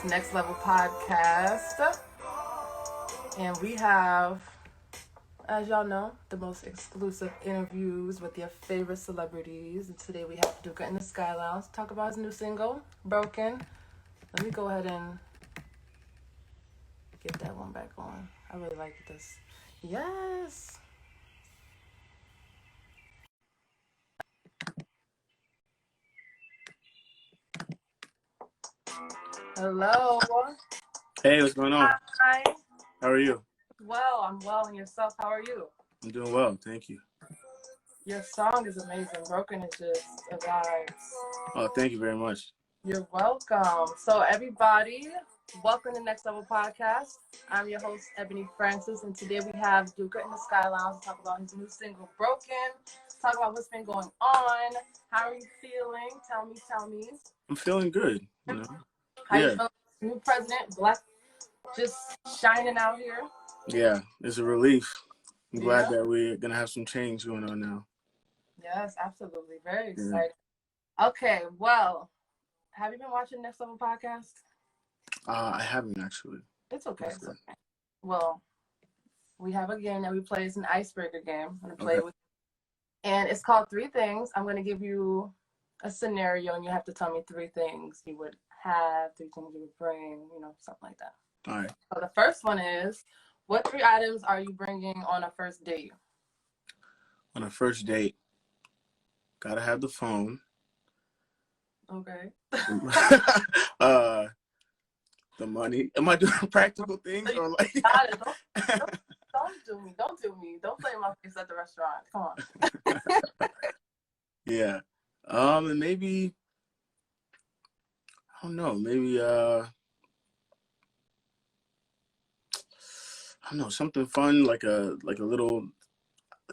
Next Level Podcast. And we have, as y'all know, the most exclusive interviews with your favorite celebrities. And today we have Duka in the Skyy Lounge to talk about his new single, Broken. Let me go ahead and get that one back on. I really like this. Yes. Hello. Hey, what's going on? Hi. How are you? Well, I'm well. And yourself, how are you? I'm doing well, thank you. Your song is amazing. Broken is just a vibe. Oh, thank you very much. You're welcome. So everybody, welcome to Next Level Podcast. I'm your host, Ebony Francis, and today we have Duka in the Skyy Lounge to talk about his new single, Broken. Talk about what's been going on. How are you feeling? Tell me. I'm feeling good, you know? How you feel? New president, black, just shining out here. Yeah, it's a relief. I'm glad that we're going to have some change going on now. Yes, absolutely. Very excited. Yeah. Okay, well, have you been watching Next Level Podcast? I haven't actually. It's okay. It's okay. Well, we have a game that we play. It's an icebreaker game. I'm going to play it with you. And it's called Three Things. I'm going to give you a scenario, and you have to tell me three things you would have, three things you would bring, something like that. All right. So the first one is, what three items are you bringing on a first date? On a first date, gotta have the phone. Okay. The money. Am I doing practical things or like? Don't do me. Don't play in my face at the restaurant. Come on. Yeah. And maybe, I don't know, maybe I don't know, something fun, like a little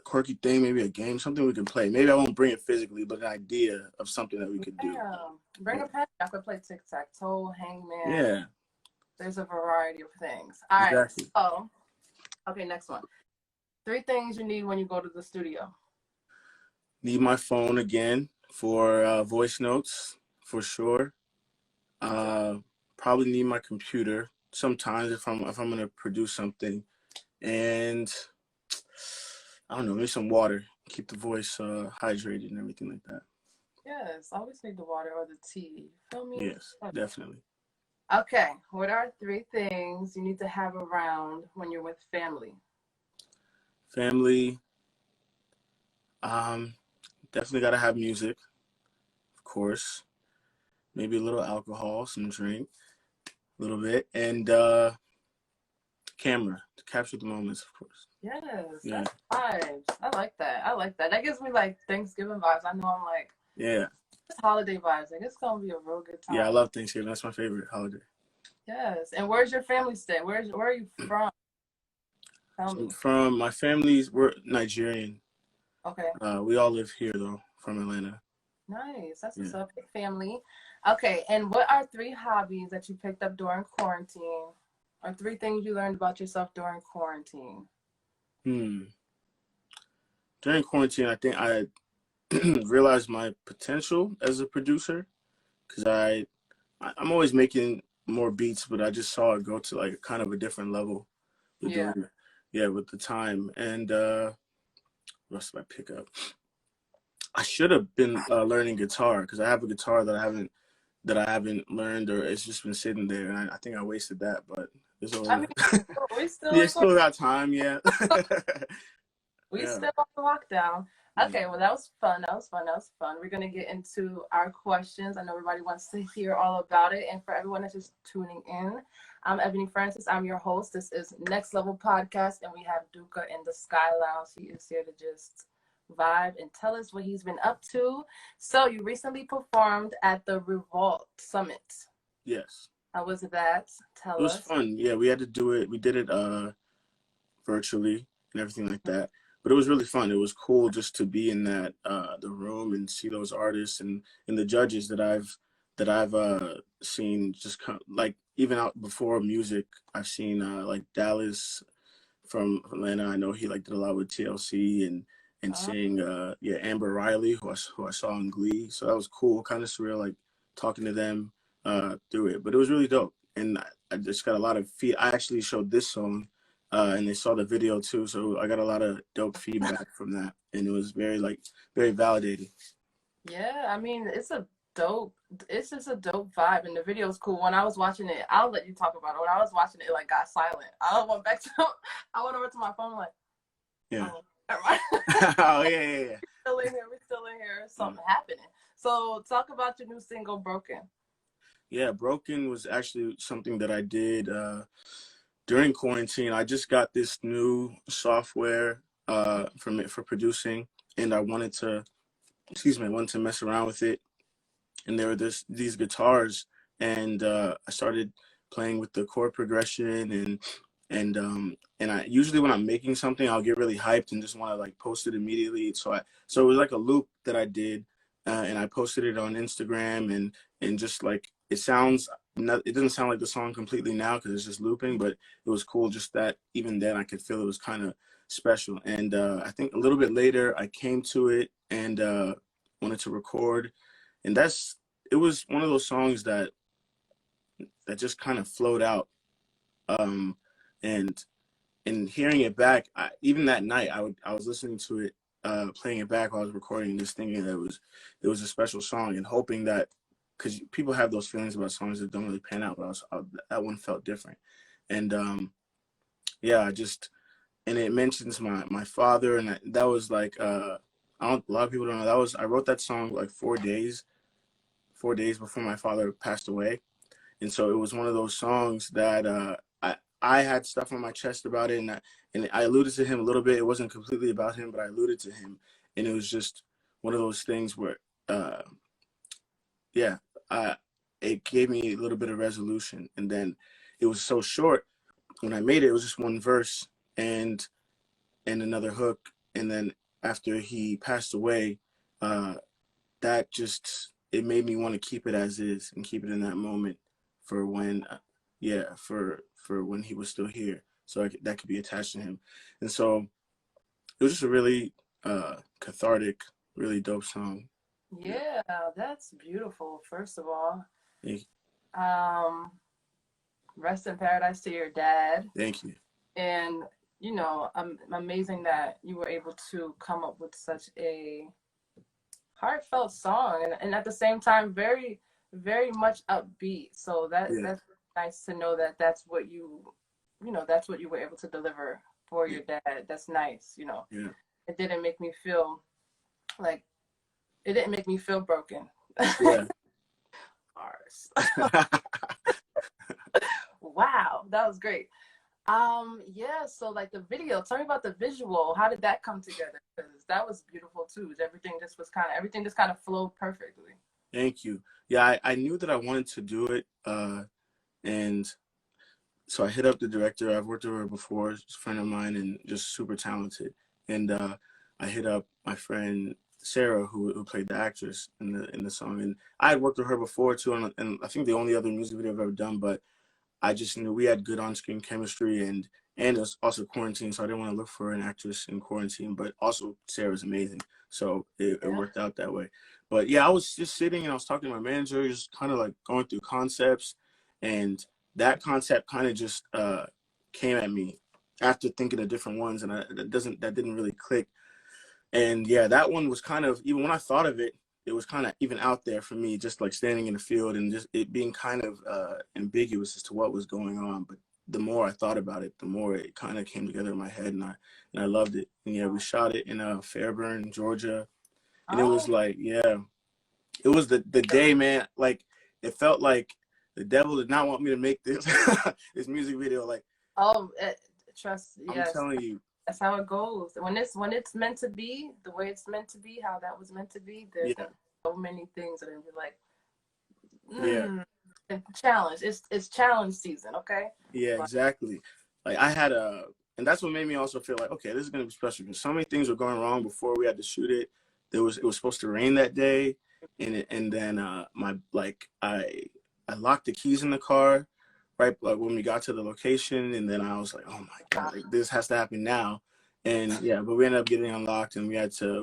quirky thing, maybe a game, something we can play. Maybe I won't bring it physically, but an idea of something that we could do. Bring a pen. I could play tic-tac-toe, hangman. Yeah. There's a variety of things. All right. Exactly. So, okay, next one. Three things you need when you go to the studio. Need my phone again for voice notes, for sure. Probably need my computer sometimes if I'm gonna produce something, and I don't know, maybe some water, keep the voice hydrated and everything like that. Yes, always need the water or the tea. Feel me? Yes, definitely. Okay, what are three things you need to have around when you're with family? Family, definitely gotta have music, of course. Maybe a little alcohol, some drink, a little bit, and camera to capture the moments, of course. Yes, that's vibes. I like that. That gives me like Thanksgiving vibes. I know I'm like, it's holiday vibes. Like it's gonna be a real good time. Yeah, I love Thanksgiving. That's my favorite holiday. Yes, and where's your family stay? Where are you from? Tell me. From my family's, we're Nigerian. Okay. We all live here though, from Atlanta. Nice. That's what's up, family. Okay, and what are three hobbies that you picked up during quarantine? Or three things you learned about yourself during quarantine? During quarantine, I think I realized my potential as a producer, because I'm always making more beats, but I just saw it go to like kind of a different level. With the time. And what else did I pick up? I should have been learning guitar, because I have a guitar that I haven't learned, or it's just been sitting there, and I think I wasted that, but it's all right. We still still got time, We still on lockdown. Okay, well, that was fun. We're going to get into our questions. I know everybody wants to hear all about it. And for everyone that's just tuning in, I'm Ebony Francis. I'm your host. This is Next Level Podcast, and we have Duka in the Skyy Lounge. He is here to just vibe and tell us what he's been up to. So you recently performed at the Revolt Summit. Yes. How was that? Tell us. It was fun. Yeah, we had to do it. We did it virtually and everything like that. But it was really fun. It was cool just to be in that the room and see those artists and the judges that I've seen just like even out before music. I've seen like Dallas from Atlanta. I know he did a lot with TLC and seeing Amber Riley, who I saw in Glee. So that was cool, kind of surreal, like talking to them through it. But it was really dope. and I just got a lot of I actually showed this song, and they saw the video too, so I got a lot of dope feedback from that, and it was very validating. Yeah, I mean, it's just a dope vibe, and the video is cool. When I was watching it, I'll let you talk about it. When I was watching it, it like got silent. I went back to, I went over to my phone like, Yeah. oh, never mind. Oh yeah. Still in here. We're still in here. Something happening. So talk about your new single, Broken. Yeah, Broken was actually something that I did during quarantine. I just got this new software for producing, and I wanted to, I wanted to mess around with it. And there were these guitars, and I started playing with the chord progression, and I usually when I'm making something, I'll get really hyped and just want to like post it immediately. So it was like a loop that I did, and I posted it on Instagram, and just like it doesn't sound like the song completely now because it's just looping, but it was cool just that even then I could feel it was kind of special. And I think a little bit later I came to it and wanted to record, and it was one of those songs that just kind of flowed out, and hearing it back, even that night I was listening to it, playing it back while I was recording, just thinking that it was a special song, and hoping that, because people have those feelings about songs that don't really pan out, but that one felt different. And yeah, and it mentions my father, and that was like a lot of people don't know, I wrote that song like 4 days before my father passed away. And so it was one of those songs that I had stuff on my chest about it, and I alluded to him a little bit. It wasn't completely about him, but I alluded to him, and it was just one of those things where yeah, it gave me a little bit of resolution. And then it was so short. When I made it, it was just one verse and another hook, and then after he passed away, that just, it made me want to keep it as is and keep it in that moment for when for when he was still here, so that could be attached to him. And so it was just a really cathartic, really dope song. Yeah, that's beautiful. First of all, Thank you. Rest in paradise to your dad. Thank you. And amazing that you were able to come up with such a heartfelt song, and at the same time very, very much upbeat. So that's nice to know that that's what that's what you were able to deliver for your dad. That's nice. Yeah. It didn't make me feel like, it didn't make me feel broken. Yeah. Ours. Wow, that was great. Yeah, so like the video, tell me about the visual. How did that come together? Because that was beautiful too. Everything just kind of flowed perfectly. Thank you. Yeah, I knew that I wanted to do it, and so I hit up the director. I've worked with her before. She's a friend of mine and just super talented. And I hit up my friend Sarah, who played the actress in the song, and I had worked with her before too. And I think the only other music video I've ever done, but I just knew we had good on-screen chemistry, and it was also quarantine, so I didn't want to look for an actress in quarantine. But also Sarah's amazing, so it worked out that way. But yeah, I was just sitting and I was talking to my manager, just kind of like going through concepts, and that concept kind of just came at me after thinking of different ones, and that didn't really click. And yeah, that one was kind of, even when I thought of it, it was kind of even out there for me, just like standing in the field and just it being kind of ambiguous as to what was going on. But the more I thought about it, the more it kind of came together in my head, and I loved it. And yeah, we shot it in Fairburn, Georgia, and it was like, yeah, it was the day, man. Like, it felt like the devil did not want me to make this this music video. Like, trust, I'm yes. telling you, That's how it goes. When it's meant to be, the way it's meant to be, how that was meant to be, there's so many things that are like, challenge. It's challenge season, okay? Yeah, exactly. Like I had and that's what made me also feel like, okay, this is gonna be special because so many things were going wrong before we had to shoot it. It was supposed to rain that day, and then I locked the keys in the car, right, like when we got to the location, and then I was like, oh my god, like, this has to happen now. And yeah, but we ended up getting unlocked, and we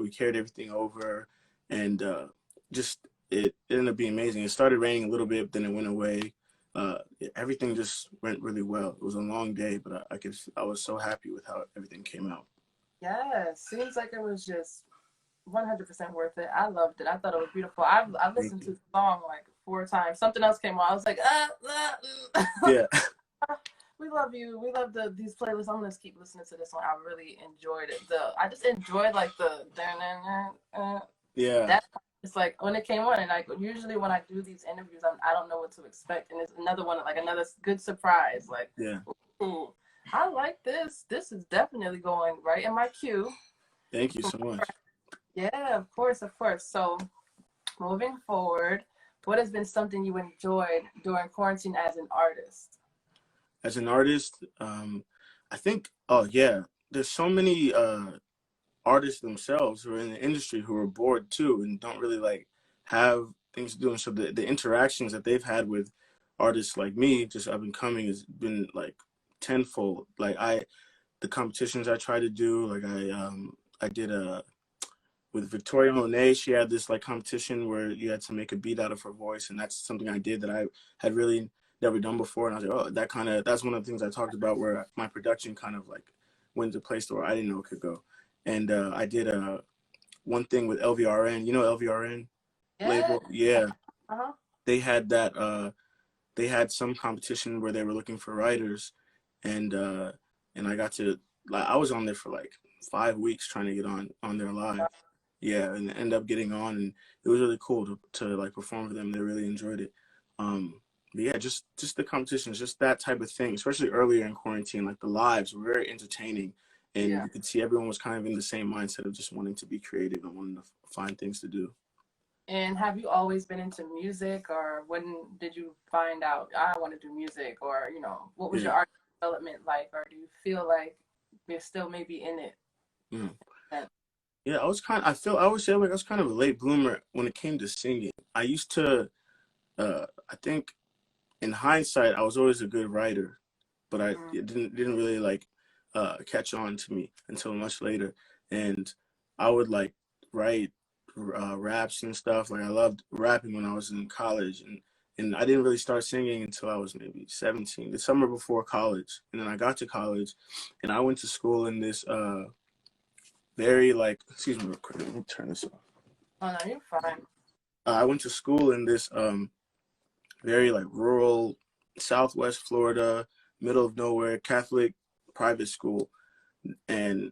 carried everything over, and just it ended up being amazing. It started raining a little bit, but then it went away. everything just went really well. It was a long day, but I was so happy with how everything came out. Yeah, seems like it was just 100% worth it. I loved it. I thought it was beautiful. I Thank listened to you. the song like 4 times. Something else came on. I was like, Yeah. we love you. We love these playlists. I'm gonna keep listening to this one. I really enjoyed it. I just enjoyed like the Yeah. that. It's like when it came on, and like usually when I do these interviews, I don't know what to expect, and it's another one like another good surprise. Like, Yeah. ooh, I like this. This is definitely going right in my queue. Thank you so much. Yeah, of course, of course. So moving forward, what has been something you enjoyed during quarantine as an artist? As an artist, I think, oh yeah, there's so many artists themselves who are in the industry who are bored too and don't really like have things to do. And so the interactions that they've had with artists like me, just up and coming, has been like tenfold. Like the competitions I try to do, like I did a with Victoria Monet. She had this like competition where you had to make a beat out of her voice, and that's something I did that I had really never done before. And I was like, oh, that's one of the things I talked about where my production kind of like went to a place where I didn't know it could go. And I did one thing with LVRN. You know LVRN Yeah. label? Yeah, Uh-huh. they had that. They had some competition where they were looking for writers, and I got to like I was on there for like 5 weeks trying to get on there live. Yeah, and end up getting on, and it was really cool to like perform for them. They really enjoyed it. But yeah, just the competitions, just that type of thing, especially earlier in quarantine, like the lives were very entertaining, and Yeah. you could see everyone was kind of in the same mindset of just wanting to be creative and wanting to find things to do. And have you always been into music, or when did you find out I want to do music, or what was Yeah. your art development like, or do you feel like you're still maybe in it? Mm. Yeah, I would say like I was kind of a late bloomer when it came to singing. I used to, I think in hindsight, I was always a good writer, but Mm. it didn't really like catch on to me until much later. And I would like write raps and stuff. Like I loved rapping when I was in college, and I didn't really start singing until I was maybe 17, the summer before college. And then I got to college, and I went to school in this very like excuse me real quick. Let me turn this off. Oh no, you're fine. I went to school in this very like rural Southwest Florida, middle of nowhere Catholic private school, and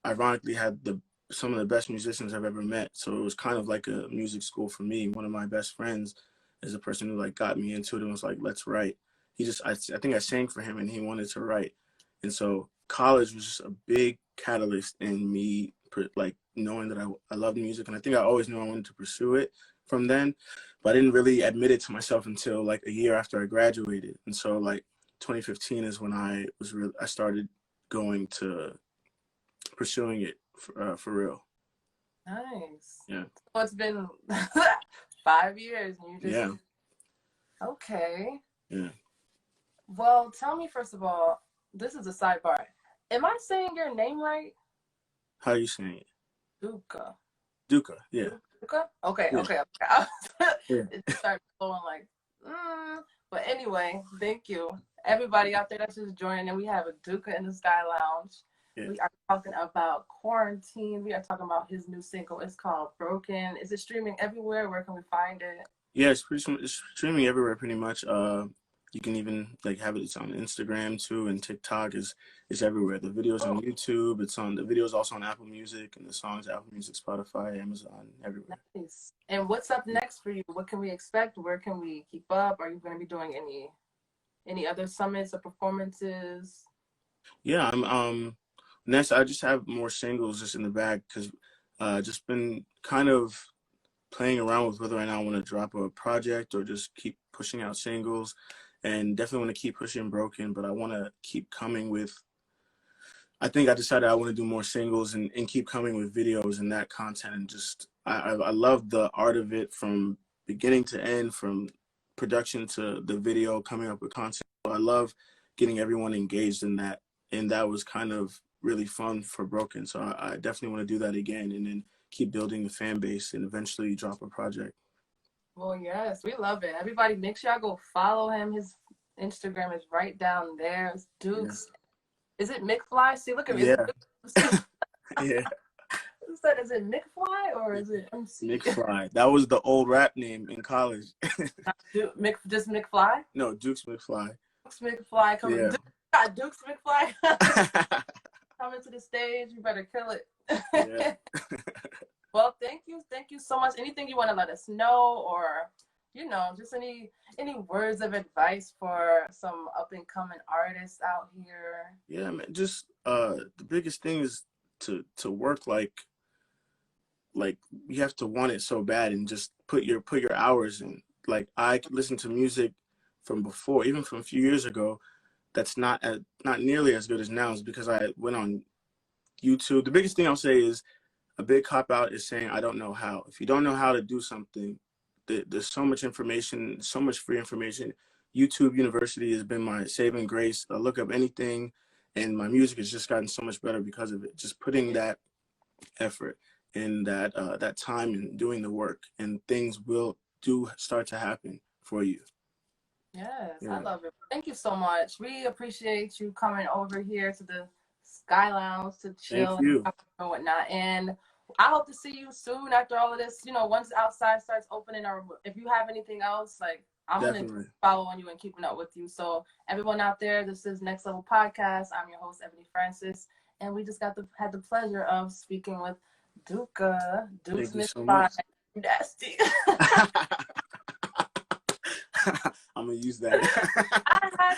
ironically had the some of the best musicians I've ever met. So it was kind of like a music school for me. One of my best friends is a person who like got me into it and was like, let's write. I think I sang for him and he wanted to write. And so college was just a big catalyst in me like knowing that I loved music. And I think I always knew I wanted to pursue it from then, but I didn't really admit it to myself until like a year after I graduated. And so like 2015 is when I started going to pursuing it for real. Nice. Yeah. So it's been 5 years, and you just Yeah. okay. Yeah. Well, tell me first of all. This is a sidebar. Am I saying your name right? How are you saying it? Duka. Duka. Yeah. Duka? Okay, Yeah. okay, okay. Yeah. It started flowing like, But anyway, thank you. Everybody out there that's just joining, and we have a Duka in the Skyy Lounge. Yeah. We are talking about quarantine. We are talking about his new single. It's called Broken. Is it streaming everywhere? Where can we find it? Yeah. It's streaming everywhere pretty much. You can even like have it. It's on Instagram too, and TikTok is everywhere. The videos on Oh, YouTube. The videos also on Apple Music, and the songs Apple Music, Spotify, Amazon, everywhere. nice. And what's up next for you? What can we expect? Where can we keep up? Are you going to be doing any other summits or performances? Yeah. I'm next. I just have more singles just in the bag because just been kind of playing around with whether or not I want to drop a project or just keep pushing out singles, and definitely want to keep pushing Broken, but I want to keep coming with. I think I decided I want to do more singles and keep coming with videos and that content, and just I love the art of it from beginning to end, from production to the video, coming up with content. I love getting everyone engaged in that, and that was kind of really fun for Broken. So I definitely want to do that again, and then keep building the fan base and eventually drop a project. Well, yes, we love it. Everybody, make sure y'all go follow him. His Instagram is right down there. It's Dukes. Yeah. Is it McFly? See, look at me. Yeah. See, Yeah. who said, is it McFly or is it MC? McFly. That was the old rap name in college. Just McFly? No, Duke's McFly. Dukes McFly coming. Yeah. Dukes McFly coming to the stage. You better kill it. Yeah. Well, thank you so much. Anything you want to let us know, or just any words of advice for some up and coming artists out here? Yeah, man. Just the biggest thing is to work like you have to want it so bad, and just put your hours in. Like, I could listen to music from before, even from a few years ago, that's not nearly as good as now, is because I went on YouTube. The biggest thing I'll say is, a big cop out is saying I don't know how. If you don't know how to do something, there's so much information, so much free information. YouTube University has been my saving grace. I look up anything, and my music has just gotten so much better because of it. Just putting that effort and that time and doing the work, and things will start to happen for you. Yes, Yeah. I love it. Thank you so much. We appreciate you coming over here to the Skyy Lounge to chill Thank you. and whatnot. And I hope to see you soon after all of this. Once outside starts opening, or if you have anything else, like, I'm going to follow on you and keeping up with you. So everyone out there, this is Next Level Podcast. I'm your host, Ebony Francis. And we just had the pleasure of speaking with Duka. Thank you so much. Nasty. I'm going to use that. I had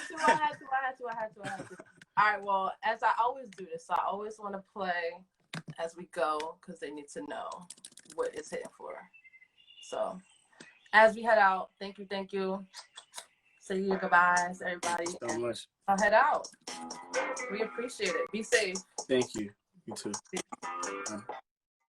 to. All right, well, as I always do this, I always want to play as we go, because they need to know what it's hitting for. So, as we head out, thank you. Say your goodbyes, everybody. Thank you so much. I'll head out. We appreciate it. Be safe. Thank you. You too.